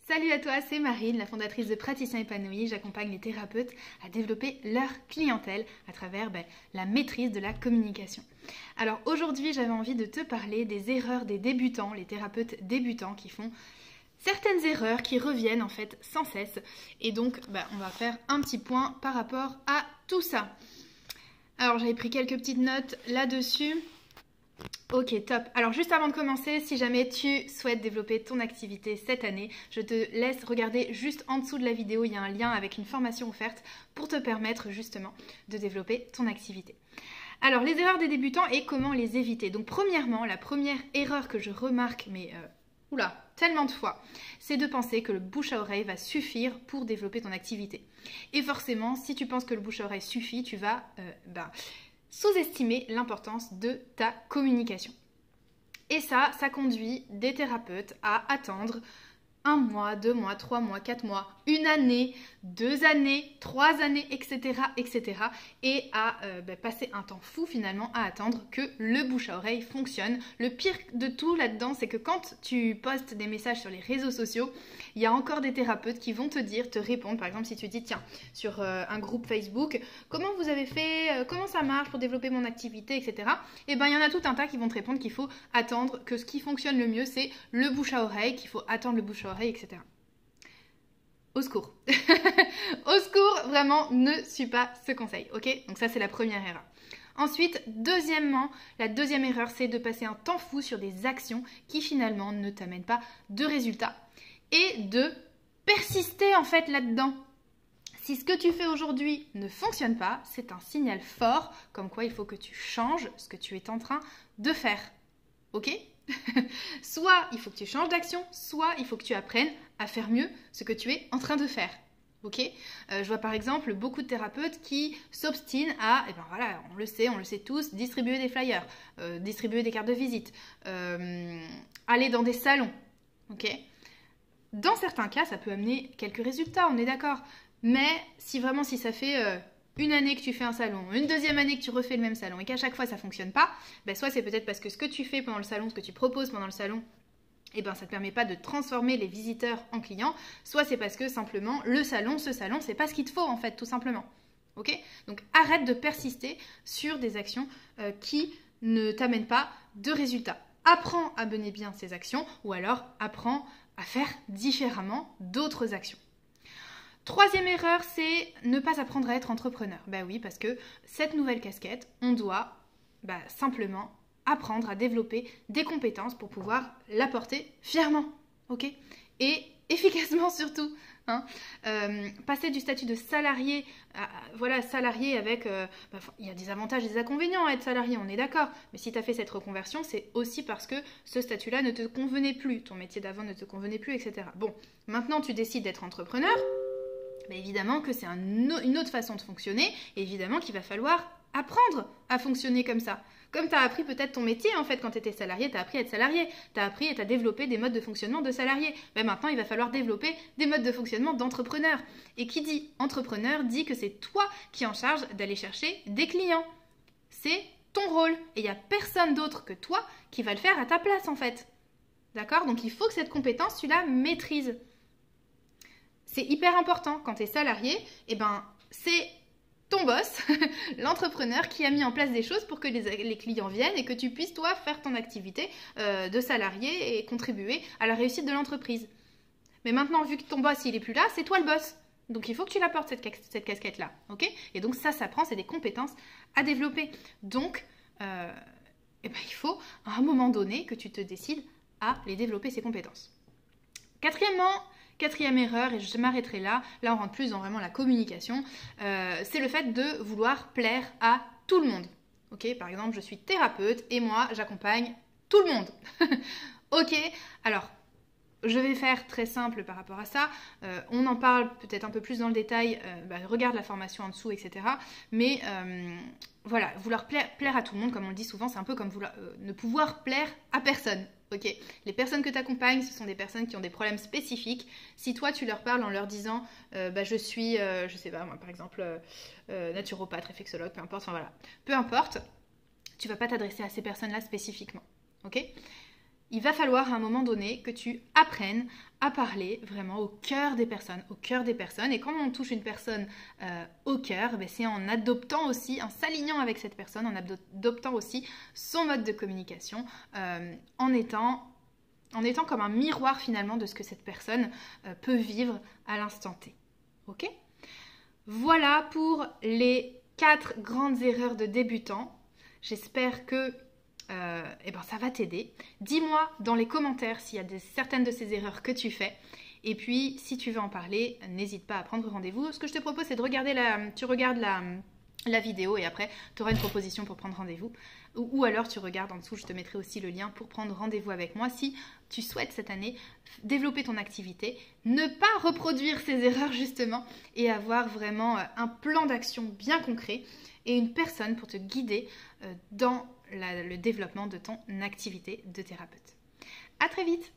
Salut à toi, c'est Marine, la fondatrice de Praticiens Épanouis. J'accompagne les thérapeutes à développer leur clientèle à travers la maîtrise de la communication. Alors aujourd'hui, j'avais envie de te parler des erreurs des débutants, les thérapeutes débutants qui font certaines erreurs qui reviennent en fait sans cesse. Et donc, on va faire un petit point par rapport à tout ça. Alors j'avais pris quelques petites notes là-dessus. Ok, top. Alors juste avant de commencer, si jamais tu souhaites développer ton activité cette année, je te laisse regarder juste en dessous de la vidéo, il y a un lien avec une formation offerte pour te permettre justement de développer ton activité. Alors les erreurs des débutants et comment les éviter. Donc premièrement, la première erreur que je remarque, tellement de fois, c'est de penser que le bouche à oreille va suffire pour développer ton activité. Et forcément, si tu penses que le bouche à oreille suffit, tu vas sous-estimer l'importance de ta communication. Et ça conduit des thérapeutes à attendre 1 mois, 2 mois, 3 mois, 4 mois, 1 année, 2 années, 3 années, etc. et à passer un temps fou finalement à attendre que le bouche à oreille fonctionne. Le pire de tout là-dedans, c'est que quand tu postes des messages sur les réseaux sociaux, il y a encore des thérapeutes qui vont te répondre. Par exemple, si tu dis, tiens, sur un groupe Facebook, comment vous avez fait, comment ça marche pour développer mon activité, etc. Et il y en a tout un tas qui vont te répondre qu'il faut attendre, que ce qui fonctionne le mieux, c'est le bouche à oreille, qu'il faut attendre le bouche à oreille, etc. Au secours. Au secours, vraiment, ne suis pas ce conseil, ok? Donc ça, c'est la première erreur. Ensuite, deuxièmement, la deuxième erreur, c'est de passer un temps fou sur des actions qui finalement ne t'amènent pas de résultats et de persister en fait là-dedans. Si ce que tu fais aujourd'hui ne fonctionne pas, c'est un signal fort comme quoi il faut que tu changes ce que tu es en train de faire, ok? Soit il faut que tu changes d'action, soit il faut que tu apprennes à faire mieux ce que tu es en train de faire. Ok, je vois par exemple beaucoup de thérapeutes qui s'obstinent à, on le sait tous, distribuer des flyers, distribuer des cartes de visite, aller dans des salons. Ok, dans certains cas, ça peut amener quelques résultats, on est d'accord. Mais si ça fait 1 année que tu fais un salon, une deuxième année que tu refais le même salon et qu'à chaque fois ça ne fonctionne pas, soit c'est peut-être parce que ce que tu fais pendant le salon, ce que tu proposes pendant le salon, ça ne te permet pas de transformer les visiteurs en clients, soit c'est parce que simplement ce salon, c'est pas ce qu'il te faut en fait, tout simplement. Ok ? Donc arrête de persister sur des actions qui ne t'amènent pas de résultats. Apprends à mener bien ces actions ou alors apprends à faire différemment d'autres actions. Troisième erreur, c'est ne pas apprendre à être entrepreneur. Oui, parce que cette nouvelle casquette, on doit simplement apprendre à développer des compétences pour pouvoir l'apporter fièrement, ok? Et efficacement surtout. Passer du statut de salarié à salarié avec... il y a des avantages et des inconvénients à être salarié, on est d'accord. Mais si tu as fait cette reconversion, c'est aussi parce que ce statut-là ne te convenait plus. Ton métier d'avant ne te convenait plus, etc. Bon, maintenant tu décides d'être entrepreneur. Évidemment que c'est une autre façon de fonctionner, et évidemment qu'il va falloir apprendre à fonctionner comme ça. Comme tu as appris peut-être ton métier, en fait, quand tu étais salarié, tu as appris à être salarié, tu as appris et tu as développé des modes de fonctionnement de salarié. Maintenant, il va falloir développer des modes de fonctionnement d'entrepreneur. Et qui dit entrepreneur dit que c'est toi qui es en charge d'aller chercher des clients. C'est ton rôle, et il n'y a personne d'autre que toi qui va le faire à ta place, en fait. D'accord ? Donc, il faut que cette compétence, tu la maîtrises. C'est hyper important. Quand tu es salarié, c'est ton boss, l'entrepreneur qui a mis en place des choses pour que les clients viennent et que tu puisses, toi, faire ton activité de salarié et contribuer à la réussite de l'entreprise. Mais maintenant, vu que ton boss, il n'est plus là, c'est toi le boss. Donc, il faut que tu l'apportes, cette casquette-là. Ok ? Et donc, ça prend, c'est des compétences à développer. Donc, il faut, à un moment donné, que tu te décides à les développer, ces compétences. Quatrième erreur, et je m'arrêterai là on rentre plus dans vraiment la communication, c'est le fait de vouloir plaire à tout le monde. Ok, par exemple, je suis thérapeute et moi, j'accompagne tout le monde. Ok, alors, je vais faire très simple par rapport à ça. On en parle peut-être un peu plus dans le détail. Regarde la formation en dessous, etc. Mais vouloir plaire à tout le monde, comme on le dit souvent, c'est un peu comme ne pouvoir plaire à personne. Ok, les personnes que tu accompagnes, ce sont des personnes qui ont des problèmes spécifiques. Si toi, tu leur parles en leur disant je suis, je sais pas moi, par exemple, naturopathe, réflexologue, peu importe, peu importe, tu vas pas t'adresser à ces personnes-là spécifiquement. Ok ? il va falloir à un moment donné que tu apprennes à parler vraiment au cœur des personnes, Et quand on touche une personne au cœur, c'est en adoptant aussi, en s'alignant avec cette personne, en adoptant aussi son mode de communication, en étant comme un miroir finalement de ce que cette personne peut vivre à l'instant T. Ok ? Voilà pour les 4 grandes erreurs de débutants. J'espère que ça va t'aider. Dis-moi dans les commentaires s'il y a certaines de ces erreurs que tu fais. Et puis, si tu veux en parler, n'hésite pas à prendre rendez-vous. Ce que je te propose, c'est de regarder tu regardes la vidéo et après, tu auras une proposition pour prendre rendez-vous. Ou alors, tu regardes en dessous, je te mettrai aussi le lien pour prendre rendez-vous avec moi si tu souhaites cette année développer ton activité, ne pas reproduire ces erreurs justement et avoir vraiment un plan d'action bien concret et une personne pour te guider dans le développement de ton activité de thérapeute. À très vite!